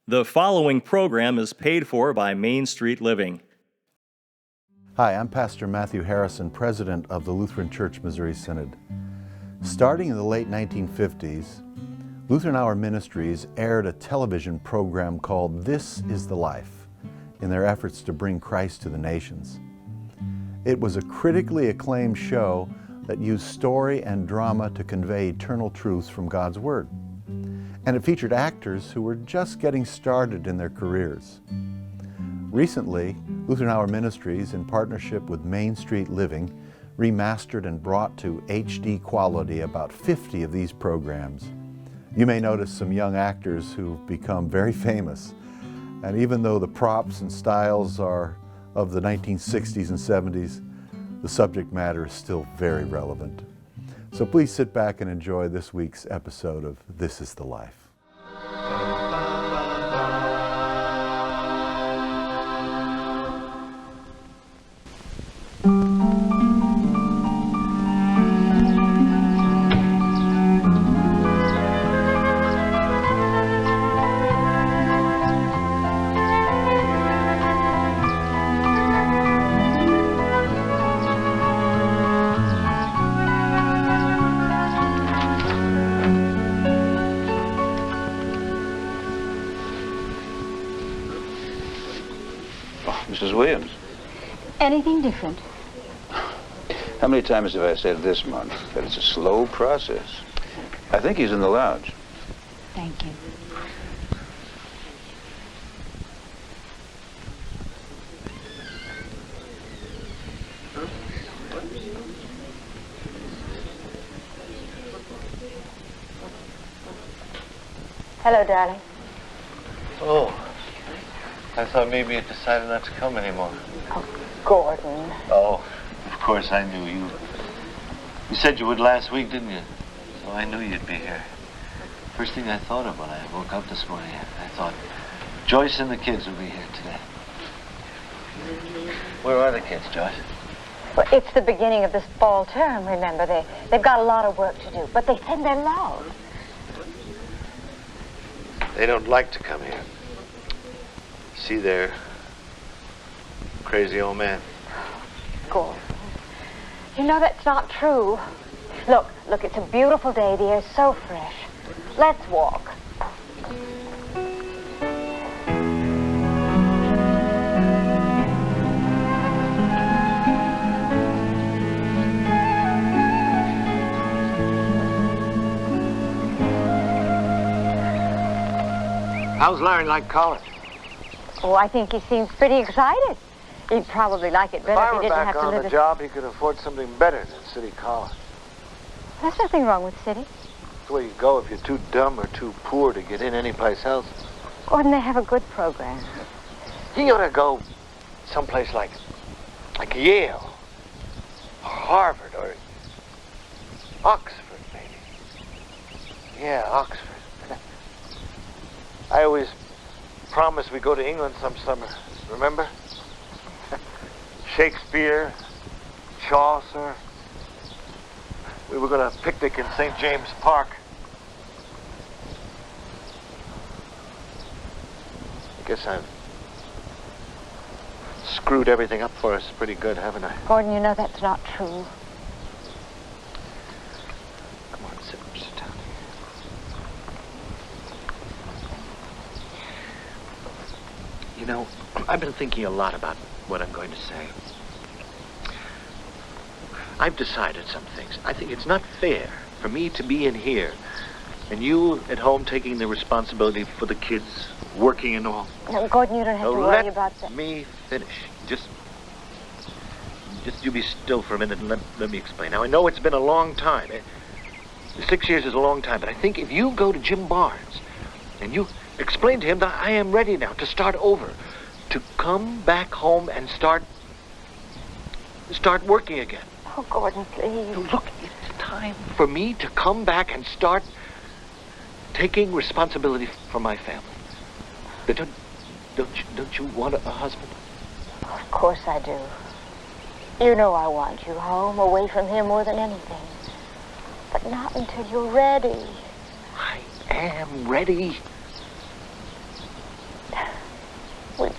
The following program is paid for by Main Street Living. Hi, I'm Pastor Matthew Harrison, president of the Lutheran Church Missouri Synod. Starting in the late 1950s, Lutheran Hour Ministries aired a television program called This is the Life in their efforts to bring Christ to the nations. It was a critically acclaimed show that used story and drama to convey eternal truths from God's Word. And it featured actors who were just getting started in their careers. Recently, Lutheran Hour Ministries, in partnership with Main Street Living, remastered and brought to HD quality about 50 of these programs. You may notice some young actors who've become very famous. And even though the props and styles are of the 1960s and 70s, the subject matter is still very relevant. So please sit back and enjoy this week's episode of This is the Life. Mrs. Williams. Anything different? How many times have I said this month that it's a slow process? I think he's in the lounge. Thank you. Hello, darling. Oh. I thought maybe you decided not to come anymore. Oh, Gordon. Oh, of course I knew you. You said you would last week, didn't you? So I knew you'd be here. First thing I thought of when I woke up this morning, I thought Joyce and the kids would be here today. Where are the kids, Joyce? Well, it's the beginning of this fall term, remember. They've got a lot of work to do, but they said they love. They don't like to come here. See there, crazy old man. Gordon, you know that's not true. Look, it's a beautiful day. The air's so fresh. Let's walk. How's Larry like college? Oh, I think he seems pretty excited. He'd probably like it better if he didn't have to live. If I were back on the job, he could afford something better than City College. There's nothing wrong with City. That's where you go if you're too dumb or too poor to get in anyplace else. Gordon, they have a good program. He ought to go someplace like Yale, or Harvard, or Oxford, maybe. Yeah, Oxford. I always promised we'd go to England some summer, remember? Shakespeare, Chaucer. We were going to picnic in St. James Park. I guess I've screwed everything up for us pretty good, haven't I? Gordon, you know that's not true. Come on, sit down. You know, I've been thinking a lot about what I'm going to say. I've decided some things. I think it's not fair for me to be in here and you at home taking the responsibility for the kids, working and all. No, Gordon, you don't have to worry about that. Let me finish. Just you be still for a minute and let me explain. Now, I know it's been a long time. 6 years is a long time, but I think if you go to Jim Barnes and you explain to him that I am ready now to start over, to come back home and start working again. Oh, Gordon, please. Look, it's time for me to come back and start taking responsibility for my family. But don't you want a husband? Of course I do. You know I want you home, away from here more than anything. But not until you're ready. I am ready.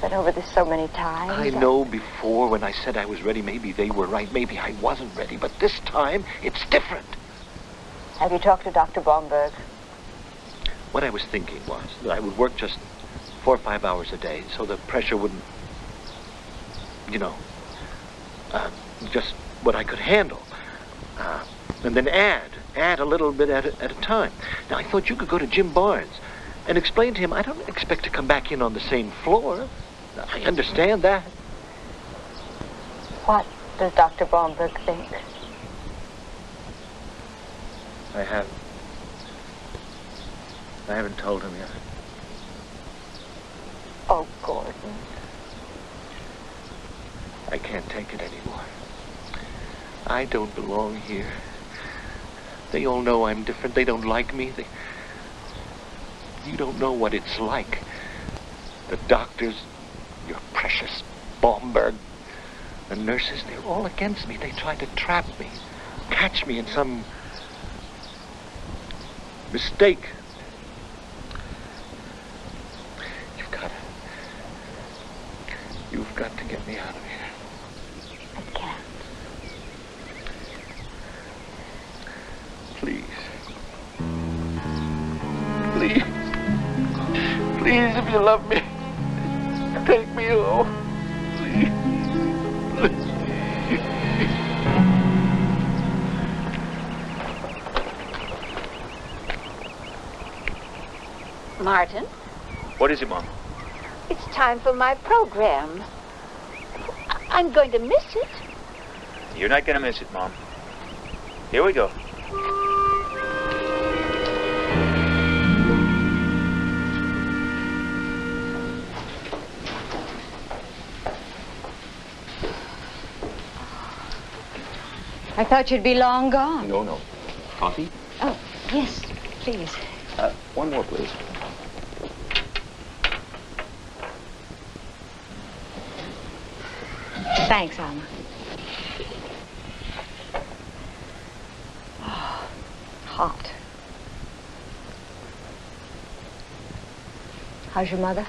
We've been over this so many times. I know before when I said I was ready, maybe they were right, maybe I wasn't ready, but this time it's different. Have you talked to Dr. Baumberg? What I was thinking was that I would work just 4 or 5 hours a day so the pressure wouldn't, just what I could handle. And then add a little bit at a time. Now, I thought you could go to Jim Barnes and explain to him, I don't expect to come back in on the same floor. I understand that. What does Dr. Baumberg think? I haven't told him yet. Oh, Gordon. I can't take it anymore. I don't belong here. They all know I'm different. They don't like me. You don't know what it's like. The doctors, your precious Baumberg, the nurses, they're all against me. They try to trap me, catch me in some mistake. You've got to get me out of here. I can't. Please. Please. Please, if you love me, take me home. Please. Martin, What is it, Mom? it's time for my program. I'm going to miss it. You're not gonna miss it, Mom. Here we go. I thought you'd be long gone. No. Coffee? Oh, yes, please. One more, please. Thanks, Alma. Oh, hot. How's your mother?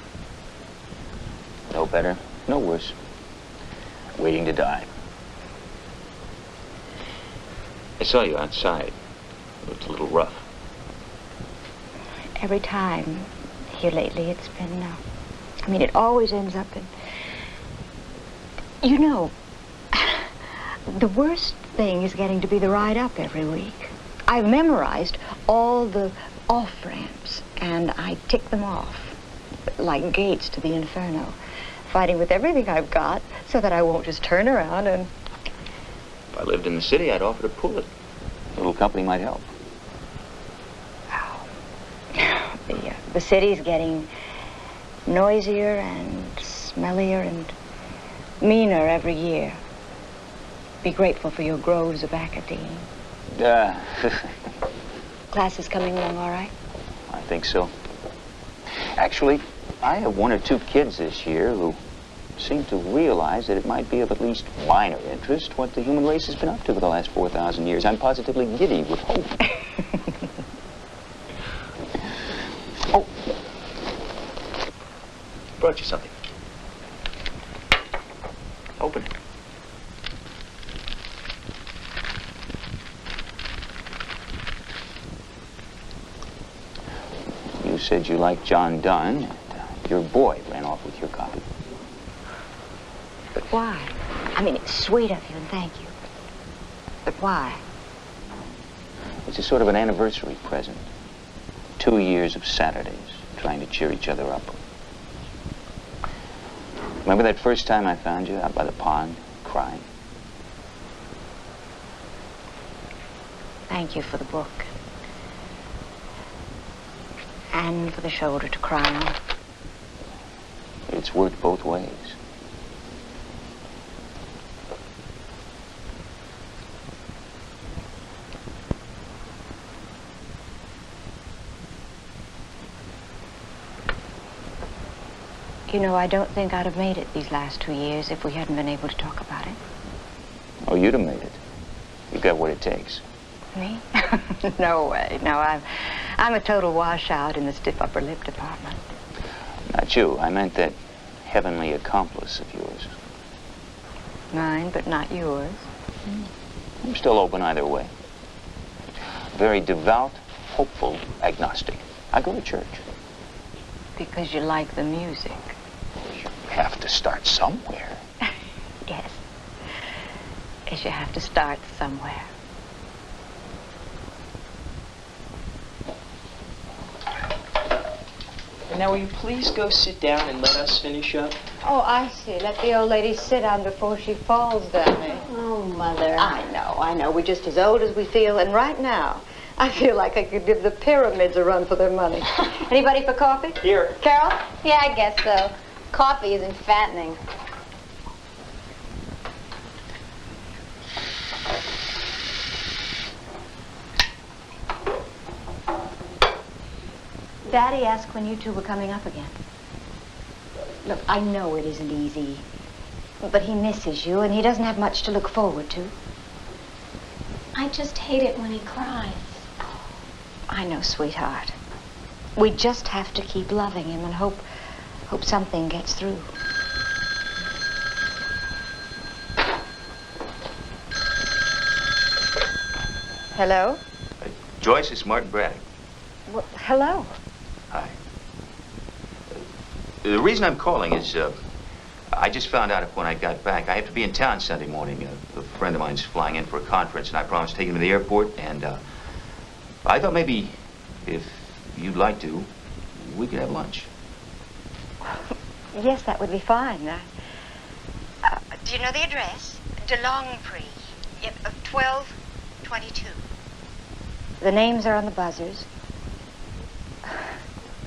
No better, no worse. Waiting to die. I saw you outside. It looked a little rough. Every time here lately, it's been, it always ends up in... the worst thing is getting to be the ride up every week. I've memorized all the off-ramps, and I tick them off, like gates to the inferno, fighting with everything I've got so that I won't just turn around and... If I lived in the city, I'd offer to pull it. A little company might help. The city's getting noisier and smellier and meaner every year. Be grateful for your groves of Academe. Class is coming along all right? I think so. Actually, I have 1 or 2 kids this year who seem to realize that it might be of at least minor interest what the human race has been up to for the last 4,000 years. I'm positively giddy with hope. Oh. Brought you something. Open it. You said you liked John Donne, and your boy ran off with your copy. But why? It's sweet of you, and thank you. But why? It's a sort of an anniversary present. 2 years of Saturdays, trying to cheer each other up. Remember that first time I found you out by the pond, crying? Thank you for the book. And for the shoulder to cry on. It's worked both ways. I don't think I'd have made it these last 2 years if we hadn't been able to talk about it. Oh, you'd have made it. You've got what it takes. Me? No way. No, I'm a total washout in the stiff upper lip department. Not you. I meant that heavenly accomplice of yours. Mine, but not yours. I'm still open either way. Very devout, hopeful agnostic. I go to church. Because you like the music. You have to start somewhere. Yes. Yes, you have to start somewhere. Now, will you please go sit down and let us finish up? Oh, I see. Let the old lady sit down before she falls down there. Oh, Mother. I know. We're just as old as we feel, and right now, I feel like I could give the pyramids a run for their money. Anybody for coffee? Here. Carol? Yeah, I guess so. Coffee isn't fattening. Daddy asked when you two were coming up again. Look, I know it isn't easy, but he misses you, and he doesn't have much to look forward to. I just hate it when he cries. I know, sweetheart. We just have to keep loving him and hope something gets through. Hello? Joyce, it's Martin Braddock. Well, hello. Hi. The reason I'm calling is, I just found out when I got back, I have to be in town Sunday morning. A friend of mine's flying in for a conference, and I promised to take him to the airport, and I thought maybe, if you'd like to, we could have lunch. Yes, that would be fine. Do you know the address? DeLongpre. Yep, 1222. The names are on the buzzers.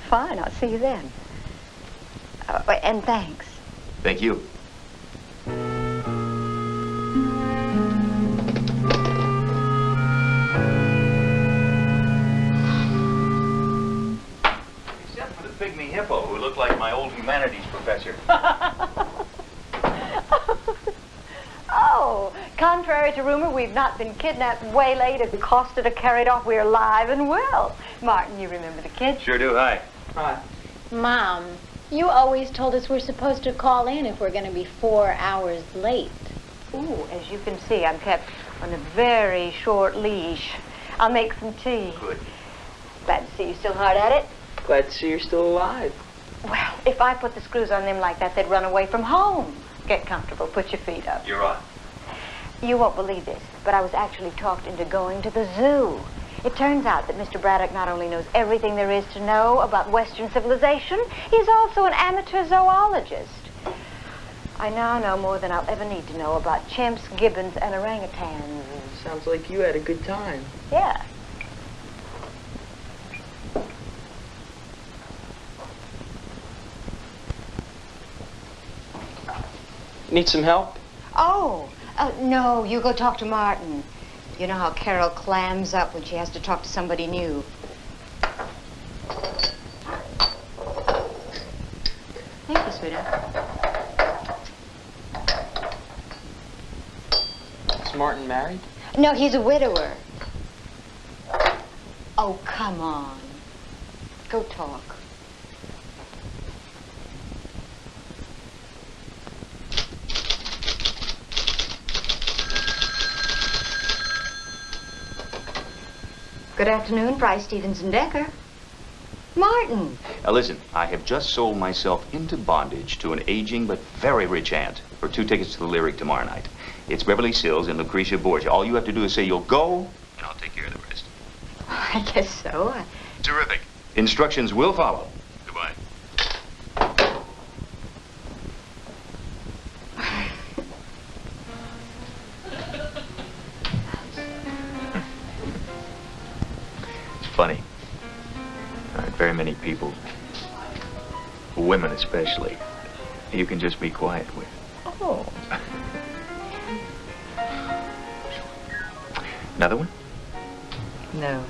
Fine, I'll see you then. And thanks. Thank you. Except for the pygmy hippo who looked like my old humanities professor. Oh, contrary to rumor, we've not been kidnapped, waylaid, accosted, or carried off. We're alive and well. Martin, you remember the kids? Sure do. Hi. Hi. Mom, you always told us we're supposed to call in if we're going to be 4 hours late. Ooh, as you can see, I'm kept on a very short leash. I'll make some tea. Good. Glad to see you still hard at it. Glad to see you're still alive. Well, if I put the screws on them like that, they'd run away from home. Get comfortable. Put your feet up. You're on. You won't believe this, but I was actually talked into going to the zoo. It turns out that Mr. Braddock not only knows everything there is to know about Western civilization, he's also an amateur zoologist. I now know more than I'll ever need to know about chimps, gibbons, and orangutans. Sounds like you had a good time. Yeah. Need some help? Oh, no, you go talk to Martin. You know how Carol clams up when she has to talk to somebody new. Thank you, sweetheart. Is Martin married? No, he's a widower. Oh, come on. Go talk. Good afternoon, Bryce Stevenson Decker. Martin. Now listen, I have just sold myself into bondage to an aging but very rich aunt for 2 tickets to the Lyric tomorrow night. It's Beverly Sills and Lucretia Borgia. All you have to do is say you'll go, and I'll take care of the rest. I guess so. Terrific. Instructions will follow. Goodbye. It's funny. There aren't very many people, women especially, you can just be quiet with. Oh. Another one? No.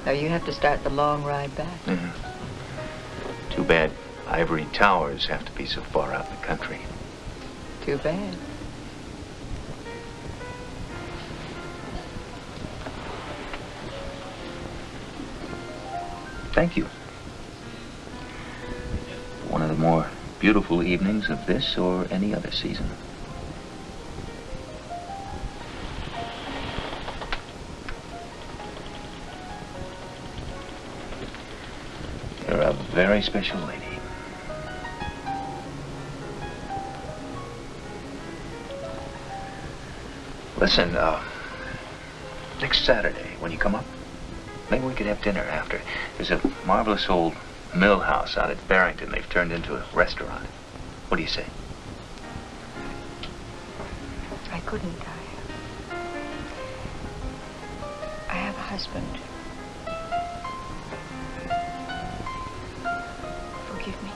No, you have to start the long ride back. Mm-hmm. Too bad ivory towers have to be so far out in the country. Too bad. Thank you. One of the more beautiful evenings of this or any other season. You're a very special lady. Listen, next Saturday, when you come up, maybe we could have dinner after. There's a marvelous old mill house out at Barrington they've turned into a restaurant. What do you say? I couldn't. I have a husband. Forgive me.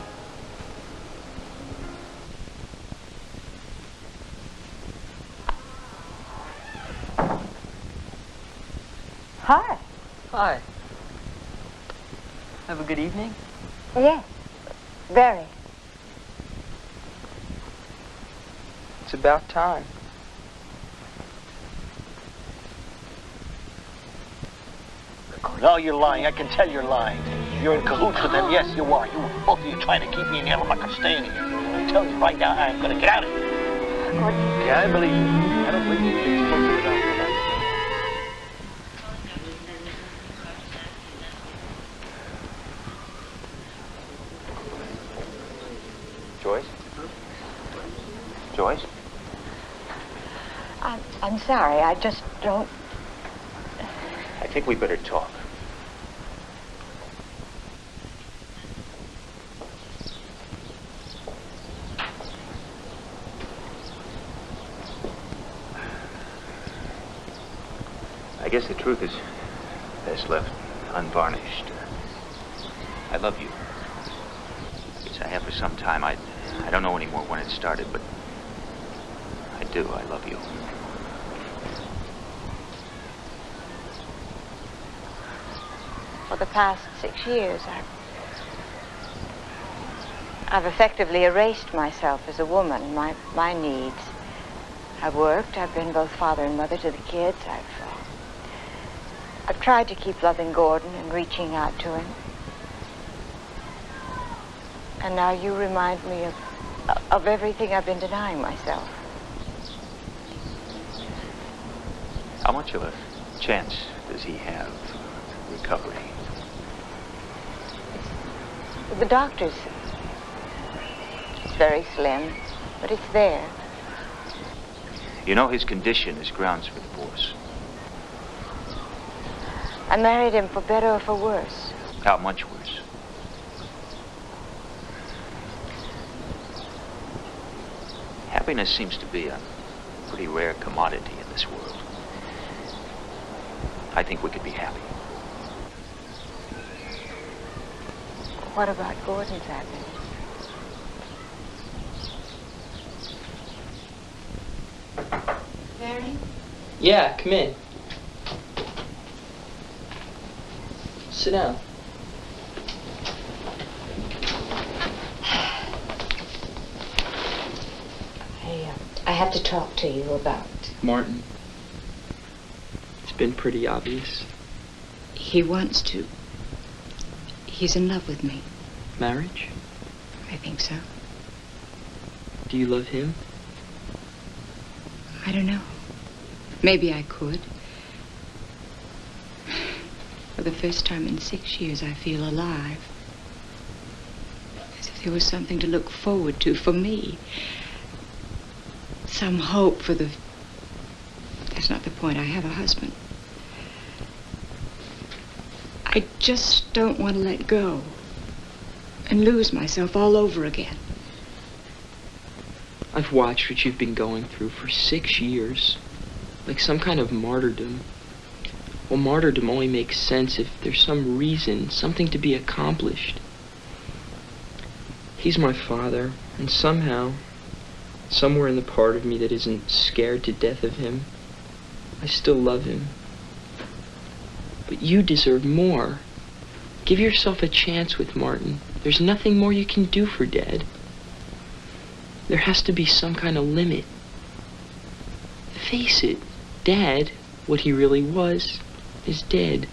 Hi. Hi. Have a good evening? Yes, very. It's about time. No, you're lying. I can tell you're lying. You're in cahoots with them. Yes, you are. You were both of you trying to keep me in here. I'm not going to stay in here. I'm telling you right now, I'm going to get out of here. Yeah, I believe you. I don't believe you. You're supposed to get out of here. Joyce? Joyce? I'm sorry. I just don't... I think we better talk. I guess the truth is best left unvarnished. I love you. Yes, I have for some time. I don't know anymore when it started, but I do. I love you. For the past 6 years, I've effectively erased myself as a woman, my needs. I've worked. I've been both father and mother to the kids. I've tried to keep loving Gordon and reaching out to him. And now you remind me of everything I've been denying myself. How much of a chance does he have of recovery? The doctors, it's very slim, but it's there. You know his condition is grounds for divorce. I married him for better or for worse. How much worse? Happiness seems to be a pretty rare commodity in this world. I think we could be happy. What about Gordon's happiness? Mary? Yeah, come in. Sit down. I have to talk to you about... Martin. It's been pretty obvious. He wants to. He's in love with me. Marriage? I think so. Do you love him? I don't know. Maybe I could. For the first time in 6 years, I feel alive. As if there was something to look forward to for me. Some hope for the... That's not the point. I have a husband. I just don't want to let go and lose myself all over again. I've watched what you've been going through for 6 years. Like some kind of martyrdom. Well, martyrdom only makes sense if there's some reason, something to be accomplished. He's my father, and somehow, somewhere in the part of me that isn't scared to death of him, I still love him. But you deserve more. Give yourself a chance with Martin. There's nothing more you can do for Dad. There has to be some kind of limit. Face it, Dad, what he really was, is dead.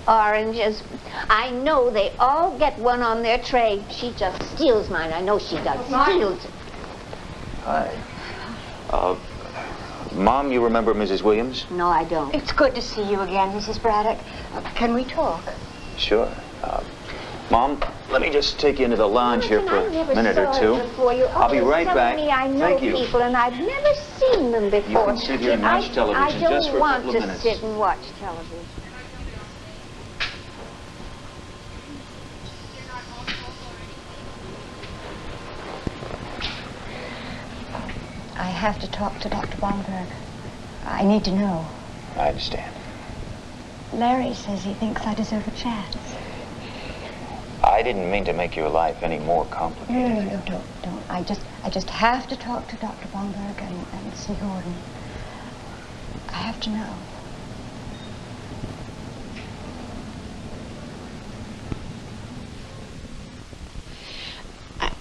Oranges. I know they all get one on their tray. She just steals mine. I know she does. Steals it. Hi. Mom, you remember Mrs. Williams? No, I don't. It's good to see you again, Mrs. Braddock. Can we talk? Sure. Mom, let me just take you into the lounge here for a minute or two. I'll be right back. I know Thank you. people, and I've never seen them before. You can sit here and watch television just for a couple of minutes. I don't want to sit and watch television. I have to talk to Dr. Baumberg. I need to know. I understand. Larry says he thinks I deserve a chance. I didn't mean to make your life any more complicated. No, don't. I just have to talk to Dr. Baumberg and see Gordon. I have to know.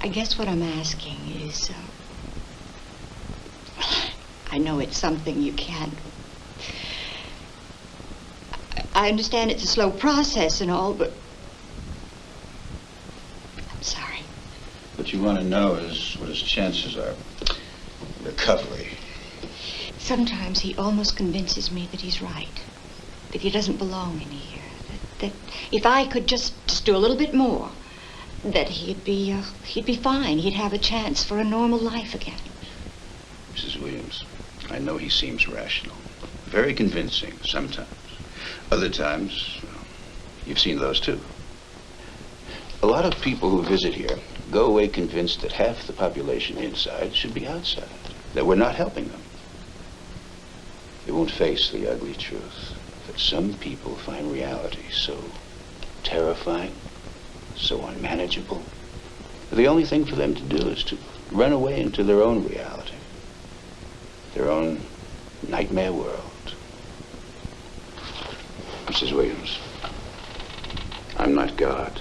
I guess what I'm asking is, I know it's something you can't. I understand it's a slow process and all, but I'm sorry. What you want to know is what his chances are. Recovery. Sometimes he almost convinces me that he's right, that he doesn't belong in here, that if I could just do a little bit more, that he'd be fine. He'd have a chance for a normal life again. Mrs. Williams, I know he seems rational. Very convincing sometimes. Other times, well, you've seen those too. A lot of people who visit here go away convinced that half the population inside should be outside, that we're not helping them. They won't face the ugly truth that some people find reality so terrifying, so unmanageable. The only thing for them to do is to run away into their own reality, their own nightmare world. Mrs. Williams, I'm not God.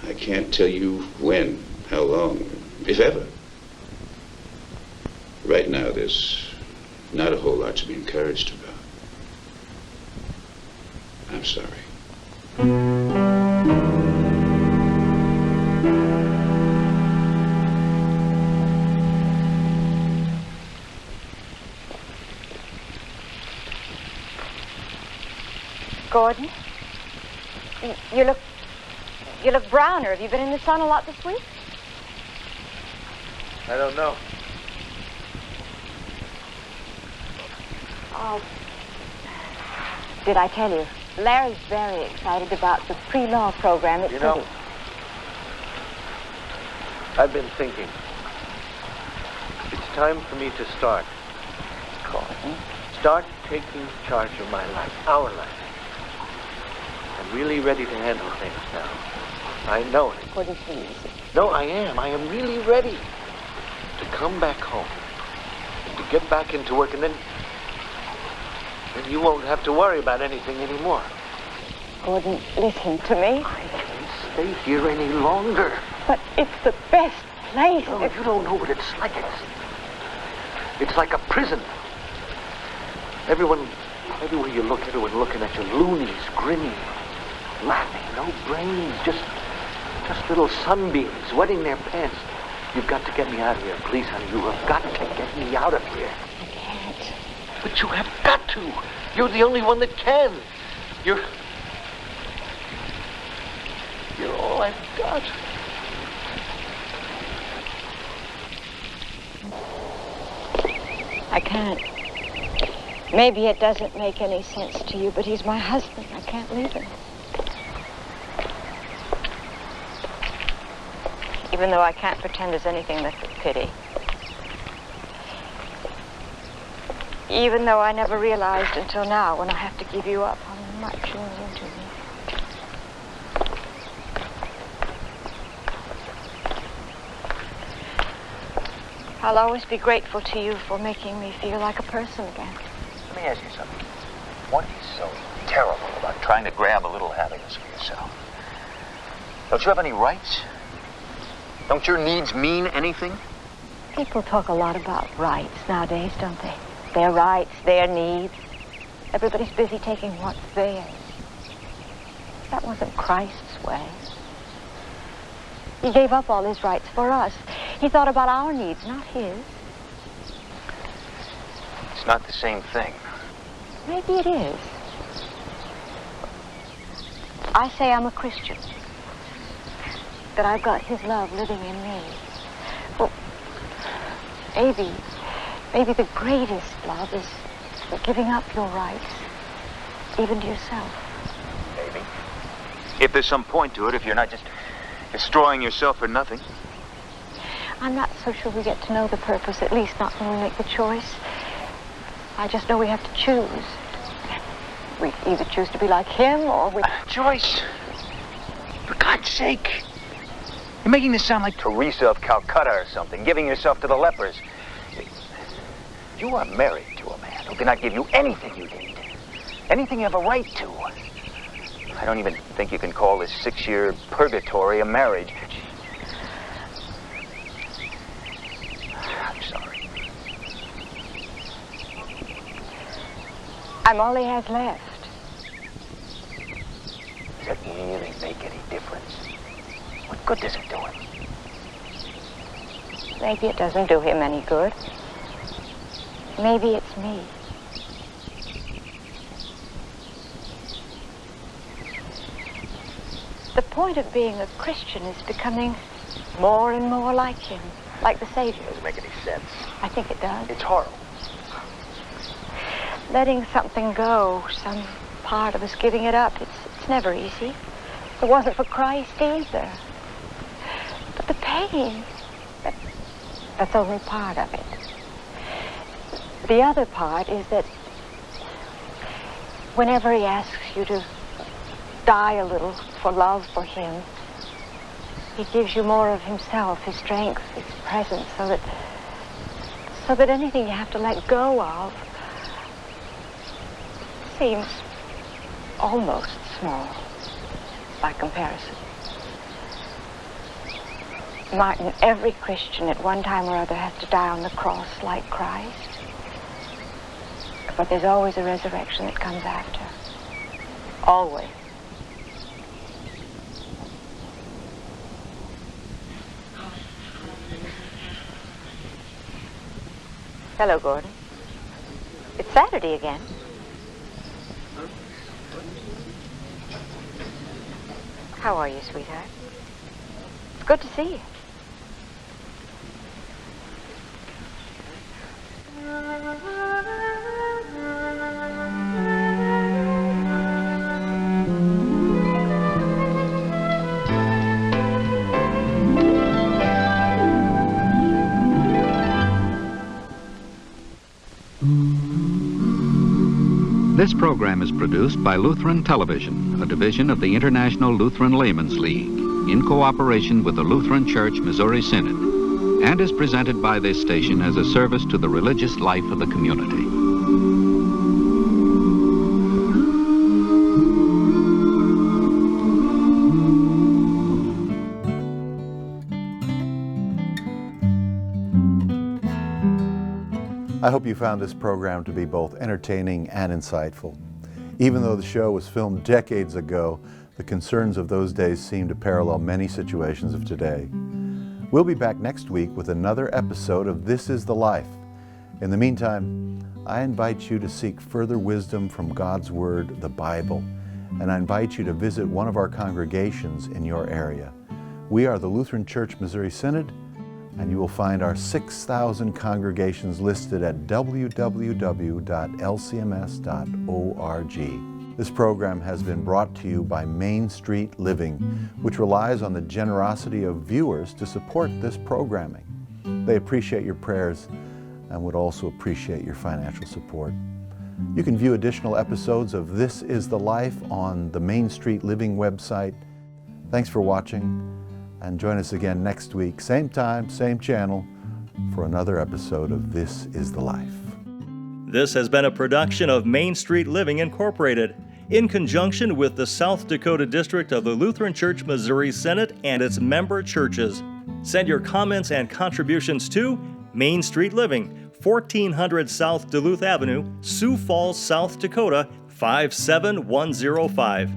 I can't tell you when, how long, if ever. Right now, there's not a whole lot to be encouraged about. I'm sorry. Gordon, you look browner. Have you been in the sun a lot this week? I don't know. Oh, did I tell you? Larry's very excited about the pre-law program at You know, City. I've been thinking. It's time for me to start. Gordon? Start taking charge of my life, our life. I'm really ready to handle things now. I know it. Gordon, please. No, I am. I am really ready to come back home and to get back into work, and then you won't have to worry about anything anymore. Gordon, listen to me. I can't stay here any longer. But it's the best place. No, you don't know what it's like. It's like a prison. Everywhere you look, everyone looking at you, loonies, grinning, laughing, no brains, just little sunbeams wetting their pants. You've got to get me out of here, please, honey. You have got to get me out of here. I can't. But you have got to. You're the only one that can. You're all I've got. I can't. Maybe it doesn't make any sense to you, but he's my husband. I can't leave him. Even though I can't pretend there's anything left of pity. Even though I never realized until now, when I have to give you up, how much you mean to me. I'll always be grateful to you for making me feel like a person again. Let me ask you something. What is so terrible about trying to grab a little happiness for yourself? Don't you have any rights? Don't your needs mean anything? People talk a lot about rights nowadays, don't they? Their rights, their needs. Everybody's busy taking what's theirs. That wasn't Christ's way. He gave up all his rights for us. He thought about our needs, not his. It's not the same thing. Maybe it is. I say I'm a Christian. That I've got his love living in me. Well, maybe the greatest love is giving up your rights, even to yourself. Maybe. If there's some point to it, if you're not just destroying yourself for nothing. I'm not so sure we get to know the purpose, at least not when we make the choice. I just know we have to choose. We either choose to be like him or we... Joyce, for God's sake. You're making this sound like Teresa of Calcutta or something, giving yourself to the lepers. You are married to a man who cannot give you anything you need, anything you have a right to. I don't even think you can call this 6-year purgatory a marriage. I'm sorry. I'm all he has left. Does that really make any difference? What good does it do him? Maybe it doesn't do him any good. Maybe it's me. The point of being a Christian is becoming more and more like him, like the Savior. Doesn't make any sense. I think it does. It's horrible. Letting something go, some part of us giving it up, it's never easy. It wasn't for Christ either. But the pain, that's only part of it. The other part is that whenever he asks you to die a little for love for him, he gives you more of himself, his strength, his presence, so that anything you have to let go of seems almost small by comparison. Martin, every Christian at one time or other has to die on the cross like Christ. But there's always a resurrection that comes after. Always. Hello, Gordon. It's Saturday again. How are you, sweetheart? It's good to see you. This program is produced by Lutheran Television, a division of the International Lutheran Laymen's League, in cooperation with the Lutheran Church Missouri Synod, and is presented by this station as a service to the religious life of the community. I hope you found this program to be both entertaining and insightful. Even though the show was filmed decades ago, the concerns of those days seem to parallel many situations of today. We'll be back next week with another episode of This is the Life. In the meantime, I invite you to seek further wisdom from God's Word, the Bible, and I invite you to visit one of our congregations in your area. We are the Lutheran Church Missouri Synod, and you will find our 6,000 congregations listed at www.lcms.org. This program has been brought to you by Main Street Living, which relies on the generosity of viewers to support this programming. They appreciate your prayers and would also appreciate your financial support. You can view additional episodes of This is the Life on the Main Street Living website. Thanks for watching. And join us again next week, same time, same channel, for another episode of This is the Life. This has been a production of Main Street Living Incorporated, in conjunction with the South Dakota District of the Lutheran Church Missouri Synod and its member churches. Send your comments and contributions to Main Street Living, 1400 South Duluth Avenue, Sioux Falls, South Dakota, 57105.